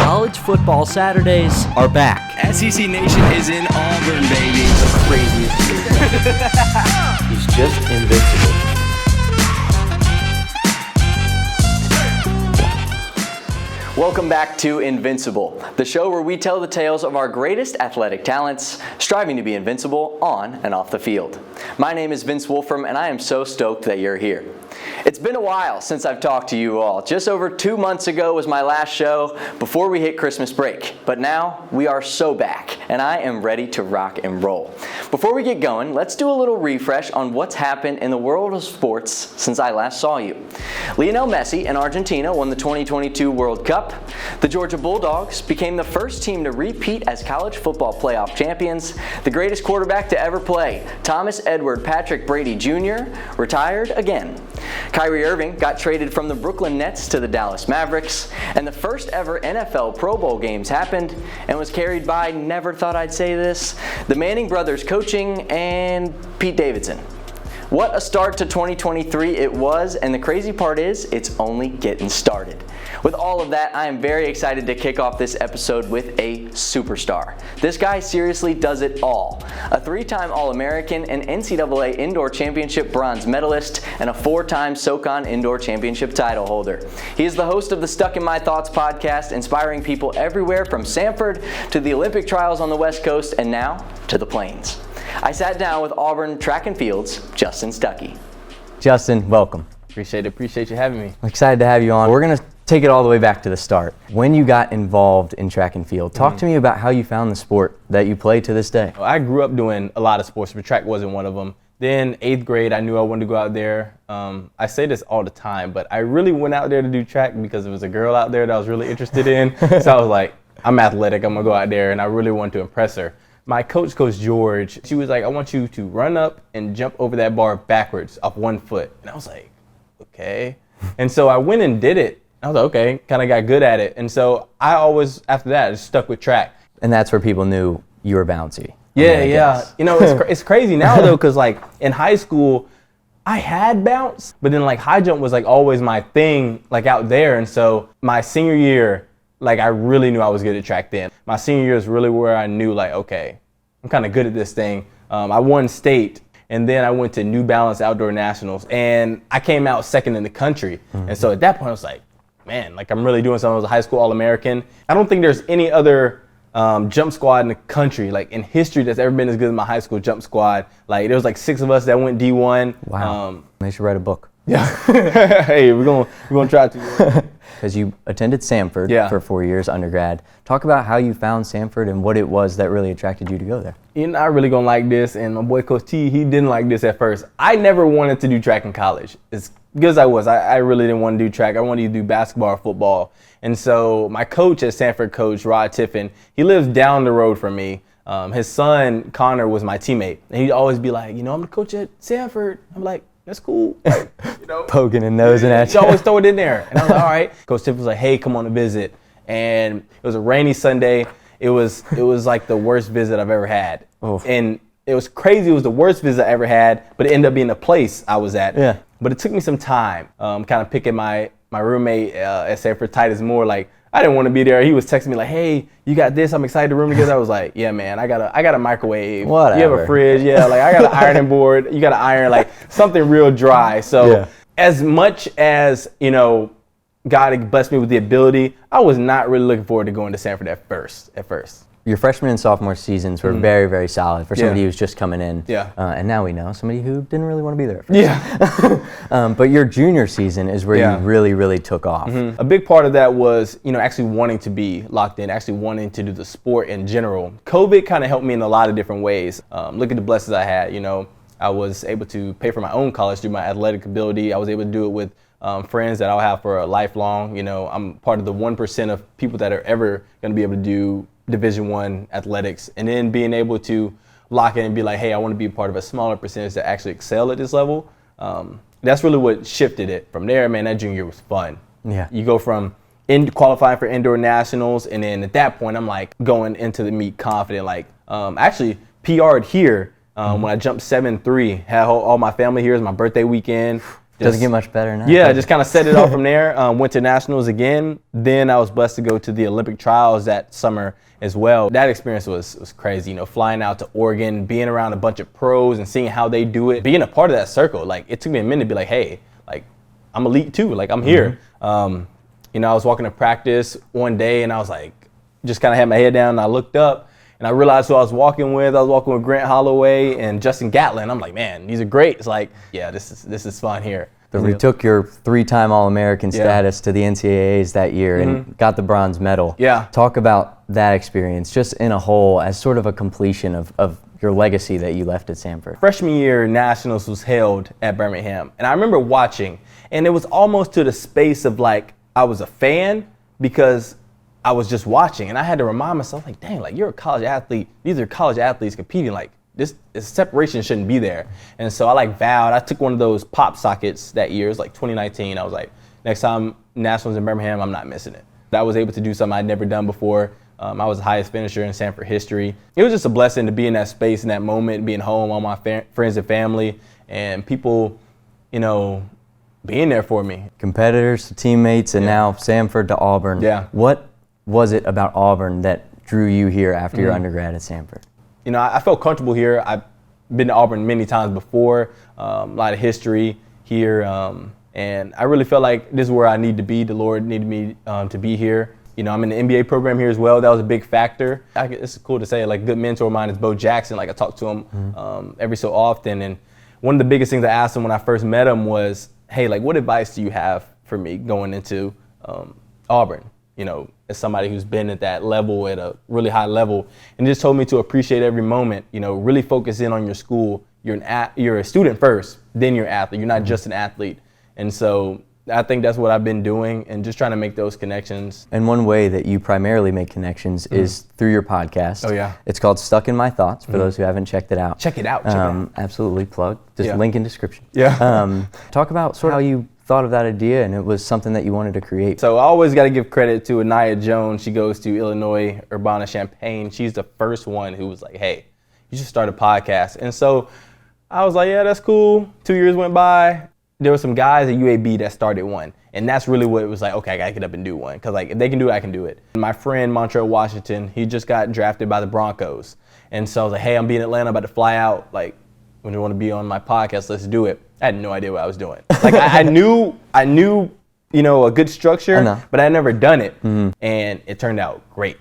College football Saturdays are back. SEC Nation is in Auburn, baby. The craziest. He's just invincible. Welcome back to Invincible, the show where we tell the tales of our greatest athletic talents, striving to be invincible on and off the field. My name is Vince Wolfram, and I am so stoked that you're here. It's been a while since I've talked to you all. Just over 2 months ago was my last show before we hit Christmas break. But now we are so back, and I am ready to rock and roll. Before we get going, let's do a little refresh on what's happened in the world of sports since I last saw you. Lionel Messi in Argentina won the 2022 World Cup. The Georgia Bulldogs became the first team to repeat as college football playoff champions. The greatest quarterback to ever play, Thomas Edward Patrick Brady Jr., retired again. Kyrie Irving got traded from the Brooklyn Nets to the Dallas Mavericks, and the first ever NFL Pro Bowl games happened and was carried by, never thought I'd say this, the Manning brothers coaching and Pete Davidson. What a start to 2023 it was, and the crazy part is, it's only getting started. With all of that, I am very excited to kick off this episode with a superstar. This guy seriously does it all. A 3-time All-American, an NCAA Indoor Championship bronze medalist, and a 4-time SoCon Indoor Championship title holder. He is the host of the Stuck in My Thoughts podcast, inspiring people everywhere from Sanford to the Olympic trials on the West Coast and now to the Plains. I sat down with Auburn track and field's Justin Stuckey. Justin, welcome. Appreciate you having me. I'm excited to have you on. We're going to take it all the way back to the start. When you got involved in track and field, talk to me about how you found the sport that you play to this day. I grew up doing a lot of sports, but track wasn't one of them. Then 8th grade, I knew I wanted to go out there. I say this all the time, but I really went out there to do track because there was a girl out there that I was really interested in. So I was like, I'm athletic, I'm gonna go out there, and I really wanted to impress her. My coach, Coach George, she was like, I want you to run up and jump over that bar backwards off 1 foot. And I was like, okay. And so I went and did it. I was like, okay, kind of got good at it. And so I always, after that, I just stuck with track. And that's where people knew you were bouncy. Yeah. You know, it's crazy now, though, because, like, in high school, I had bounce, but then, like, high jump was, like, always my thing, like, out there. And so my senior year, like, I really knew I was good at track then. My senior year is really where I knew, like, okay, I'm kind of good at this thing. I won state. And then I went to New Balance Outdoor Nationals, and I came out second in the country. And so at that point, I was like, man, like I'm really doing something. I was a high school All-American. I don't think there's any other jump squad in the country, like in history, that's ever been as good as my high school jump squad. Like there was like 6 of us that went D1. Wow. They should write a book. Yeah. Hey, we're gonna try to. Because you attended Sanford for 4 years undergrad. Talk about how you found Sanford and what it was that really attracted you to go there. You're not really gonna like this, and my boy Coach T, he didn't like this at first. I never wanted to do track in college. As good as I was, I really didn't want to do track. I wanted to do basketball or football. And so my coach at Sanford, Coach Rod Tiffin, he lives down the road from me. His son, Connor, was my teammate. And he'd always be like, you know, I'm the coach at Sanford. I'm like, that's cool. Like, you know, poking and nosing at you. He'd always throw it in there. And I was like, all right. Coach Tiffin was like, hey, come on a visit. And it was a rainy Sunday. It was like the worst visit I've ever had. Oof. And it was crazy. It was the worst visit I ever had, but it ended up being the place I was at. Yeah. But it took me some time, kind of picking my roommate at Sanford, Titus Moore. Like, I didn't want to be there. He was texting me like, hey, you got this? I'm excited to room together. I was like, yeah, man, I got a microwave. Whatever. You have a fridge. Yeah, like I got an ironing board. You got an iron, like something real dry. So as much as, you know, God blessed me with the ability, I was not really looking forward to going to Sanford at first. Your freshman and sophomore seasons were very, very solid for somebody who's just coming in. Yeah. And now we know somebody who didn't really want to be there at first. Yeah. But your junior season is where you really, really took off. A big part of that was, you know, actually wanting to be locked in, actually wanting to do the sport in general. COVID kind of helped me in a lot of different ways. Look at the blessings I had. You know, I was able to pay for my own college through my athletic ability. I was able to do it with friends that I'll have for a lifelong. You know, I'm part of the 1% of people that are ever going to be able to do Division I athletics, and then being able to lock in and be like, hey, I want to be a part of a smaller percentage that actually excel at this level. That's really what shifted it. From there, man, that junior year was fun. Yeah. You go from qualifying for indoor nationals, and then at that point, I'm like going into the meet confident. Like, actually PR'd here when I jumped 7.3. Had all my family here. It was my birthday weekend. Doesn't get much better now. Yeah, just kind of set it off from there. Went to nationals again. Then I was blessed to go to the Olympic trials that summer as well. That experience was crazy. You know, flying out to Oregon, being around a bunch of pros and seeing how they do it, being a part of that circle. Like, it took me a minute to be like, hey, like, I'm elite too. Like, I'm here. You know, I was walking to practice one day and I was like, just kind of had my head down and I looked up and I realized who I was walking with. I was walking with Grant Holloway and Justin Gatlin. I'm like, man, these are great. It's like, yeah, this is fun here. So we took your 3-time All-American status to the NCAAs that year and got the bronze medal. Yeah. Talk about that experience just in a whole as sort of a completion of your legacy that you left at Samford. Freshman year nationals was held at Birmingham and I remember watching and it was almost to the space of like I was a fan because I was just watching and I had to remind myself like, dang, like you're a college athlete. These are college athletes competing. Like this separation shouldn't be there. And so I like vowed, I took one of those pop sockets that year. It was like 2019. I was like, next time nationals in Birmingham, I'm not missing it. I was able to do something I'd never done before. I was the highest finisher in Samford history. It was just a blessing to be in that space, in that moment, being home, all my friends and family, and people, you know, being there for me. Competitors, teammates, and now Samford to Auburn. Yeah. What was it about Auburn that drew you here after your undergrad at Samford? You know, I felt comfortable here. I've been to Auburn many times before, a lot of history here, and I really felt like this is where I need to be. The Lord needed me to be here. You know, I'm in the NBA program here as well. That was a big factor. It's cool to say, like, a good mentor of mine is Bo Jackson. Like, I talk to him every so often. And one of the biggest things I asked him when I first met him was, hey, like, what advice do you have for me going into Auburn? You know, as somebody who's been at that level, at a really high level, and just told me to appreciate every moment. You know, really focus in on your school. You're a student first, then you're an athlete. You're not just an athlete. And so I think that's what I've been doing and just trying to make those connections. And one way that you primarily make connections is through your podcast. Oh, yeah. It's called Stuck in My Thoughts, for those who haven't checked it out. Check it out. Absolutely, plug. Just Yeah. link in description. Yeah. Talk about sort of how you thought of that idea and it was something that you wanted to create. So I always got to give credit to Anaya Jones. She goes to Illinois, Urbana-Champaign. She's the first one who was like, hey, you should start a podcast. And so I was like, yeah, that's cool. 2 years went by. There were some guys at UAB that started one. And that's really what it was like, okay, I gotta get up and do one. Cause like, if they can do it, I can do it. My friend, Montrell Washington, he just got drafted by the Broncos. And so I was like, hey, I'm being in Atlanta, about to fly out. Like, when you wanna be on my podcast, let's do it. I had no idea what I was doing. Like, I knew, you know, a good structure, but I had never done it. And it turned out great.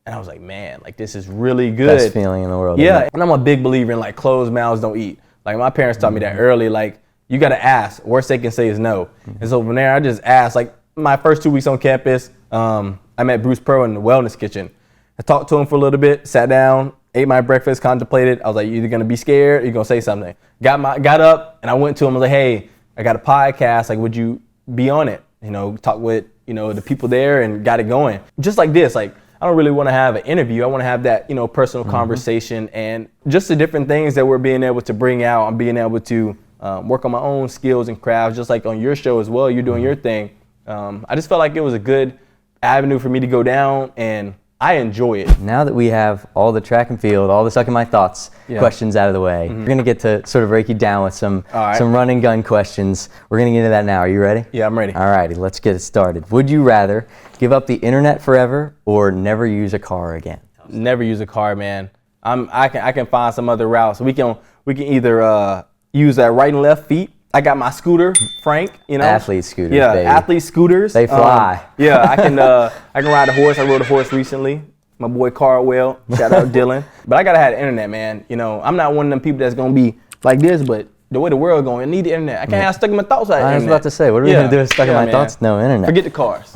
And I was like, man, like, this is really good. Best feeling in the world. Yeah, and I'm a big believer in like closed mouths don't eat. Like my parents taught me that early, like you gotta ask, worst they can say is no. And so from there I just asked, like my first 2 weeks on campus, I met Bruce Pearl in the wellness kitchen. I talked to him for a little bit, sat down, ate my breakfast, contemplated. I was like, you're either gonna be scared or you're gonna say something. Got up and I went to him, I was like, hey, I got a podcast, like would you be on it? You know, talk with, you know, the people there and got it going. Just like this, like I don't really want to have an interview. I want to have that, you know, personal conversation and just the different things that we're being able to bring out. I'm being able to work on my own skills and crafts, just like on your show as well. You're doing your thing. I just felt like it was a good avenue for me to go down, and I enjoy it. Now that we have all the track and field, all the Stuck in My Thoughts questions out of the way, we're going to get to sort of break you down with some run and gun questions. We're going to get into that now. Are you ready? Yeah, I'm ready. All righty, let's get it started. Would you rather give up the internet forever or never use a car again? Never use a car, man. I can find some other routes. We can either use that right and left feet. I got my scooter, Frank. You know, Athlete scooters. Yeah, baby. athlete scooters. They fly. Yeah, I can ride a horse. I rode a horse recently. My boy Carwell, shout out Dylan. But I gotta have the internet, man. You know, I'm not one of them people that's gonna be like this, but the way the world going, I need the internet. I can't have Stuck in My Thoughts out I was about to say, what are we gonna do with Stuck in My Thoughts? No internet. Forget the cars.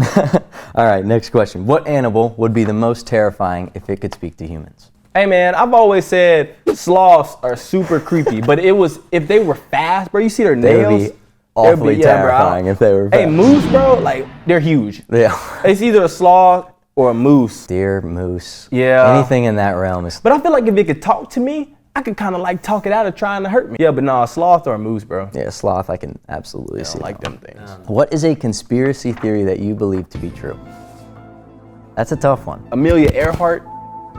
All right, next question. What animal would be the most terrifying if it could speak to humans? Hey man, I've always said sloths are super creepy, but it was if they were fast, bro. You see their nails? They would be awfully terrifying if they were fast. Hey, moose, bro, like they're huge. Yeah. It's either a sloth or a moose. Deer, moose. Yeah. Anything in that realm is. But I feel like if it could talk to me, I could kind of like talk it out of trying to hurt me. Yeah, but no, a sloth or a moose, bro. Yeah, sloth. I can absolutely I see. don't like them things. What is a conspiracy theory that you believe to be true? That's a tough one. Amelia Earhart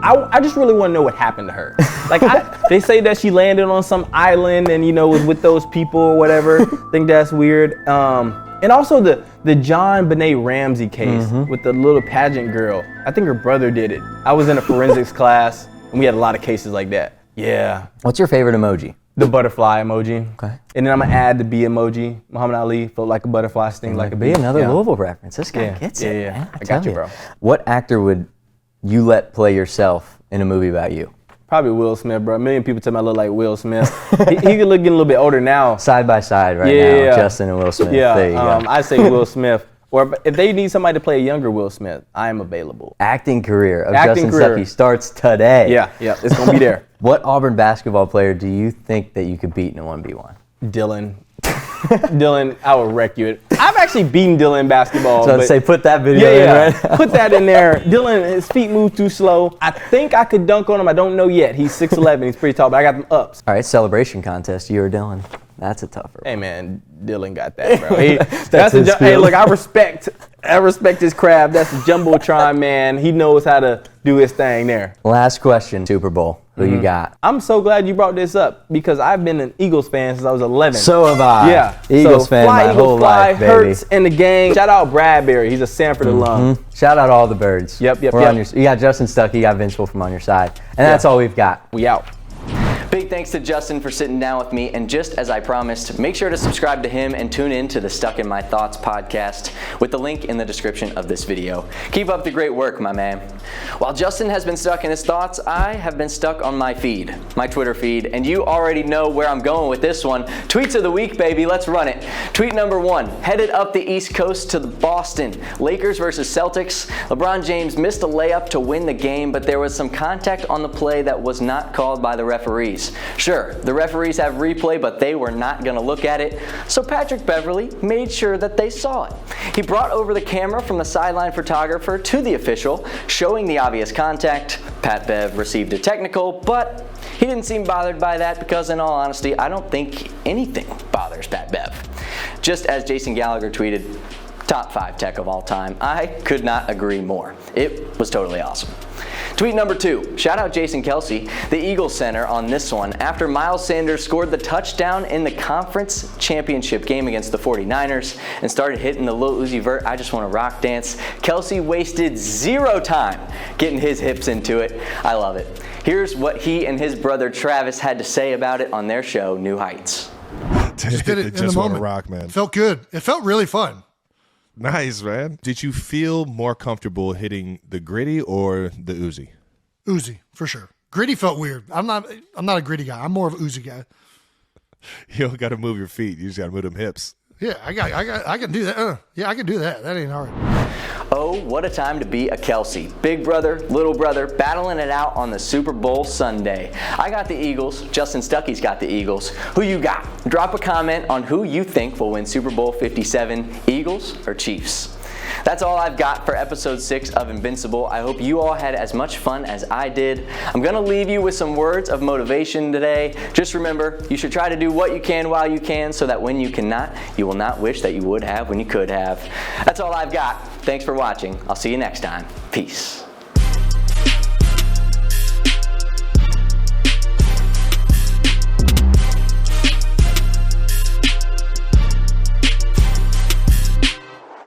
I just really want to know what happened to her. Like, they say that she landed on some island and, was with those people or whatever. Think that's weird. And also the John Benet Ramsey case with the little pageant girl. I think her brother did it. I was in a forensics class, and we had a lot of cases like that. Yeah. What's your favorite emoji? The butterfly emoji. Okay. And then I'm gonna add the bee emoji. Muhammad Ali felt like a butterfly, sting like a bee. Another Louisville reference. This guy gets it. Yeah. Man, I got you, tell bro. What actor would you let play yourself in a movie about you? Probably Will Smith, bro. A million people tell me I look like Will Smith. he could look getting a little bit older now. Side by side right now, Justin and Will Smith. Yeah, there you go. I say Will Smith. Or if they need somebody to play a younger Will Smith, I am available. Acting career of Justin Stuckey starts today. Yeah, it's gonna be there. What Auburn basketball player do you think that you could beat in a 1v1? Dylan. Dylan, I will wreck you. I've actually beaten Dylan in basketball. So I'd say put that video in, right? Put that in there. Dylan, his feet move too slow. I think I could dunk on him. I don't know yet. He's 6'11". He's pretty tall, but I got them ups. All right, celebration contest, you or Dylan. That's a tougher one. Hey, man, Dylan got that, bro. Hey, look, I respect his craft. That's a Jumbotron, man. He knows how to do his thing there. Last question, Super Bowl. Who you got? I'm so glad you brought this up because I've been an Eagles fan since I was 11. So have I. Yeah. Eagles fan fly, my Eagles whole fly, life, baby. Hurts in the gang. Shout out Bradbury. He's a Sanford alum. Shout out all the birds. Yep. We're on you got Justin Stuckey, you got Vince Wolfram on your side. And that's all we've got. We out. Big thanks to Justin for sitting down with me, and just as I promised, make sure to subscribe to him and tune in to the Stuck in My Thoughts podcast with the link in the description of this video. Keep up the great work, my man. While Justin has been stuck in his thoughts, I have been stuck on my feed, my Twitter feed, and you already know where I'm going with this one. Tweets of the week, baby, let's run it. Tweet number 1, headed up the East Coast to the Boston. Lakers versus Celtics. LeBron James missed a layup to win the game, but there was some contact on the play that was not called by the referees. Sure, the referees have replay, but they were not going to look at it, so Patrick Beverley made sure that they saw it. He brought over the camera from the sideline photographer to the official, showing the obvious contact. Pat Bev received a technical, but he didn't seem bothered by that because, in all honesty, I don't think anything bothers Pat Bev. Just as Jason Gallagher tweeted, top 5 tech of all time. I could not agree more. It was totally awesome. Tweet number 2, shout out Jason Kelce, the Eagles center, on this one. After Miles Sanders scored the touchdown in the conference championship game against the 49ers and started hitting the Lil Uzi Vert, I just want to rock dance, Kelce wasted 0 time getting his hips into it. I love it. Here's what he and his brother Travis had to say about it on their show, New Heights. Just did it in the moment. Rock, man. Felt good. It felt really fun. Nice, man. Did you feel more comfortable hitting the gritty or the Uzi? Uzi, for sure. Gritty felt weird. I'm not a gritty guy. I'm more of an Uzi guy. You don't got to move your feet. You just got to move them hips. Yeah, I can do that. Yeah, I can do that. That ain't hard. Oh, what a time to be a Kelce. Big brother, little brother, battling it out on the Super Bowl Sunday. I got the Eagles. Justin Stuckey's got the Eagles. Who you got? Drop a comment on who you think will win Super Bowl 57, Eagles or Chiefs. That's all I've got for episode 6 of Invincible. I hope you all had as much fun as I did. I'm going to leave you with some words of motivation today. Just remember, you should try to do what you can while you can so that when you cannot, you will not wish that you would have when you could have. That's all I've got. Thanks for watching. I'll see you next time. Peace.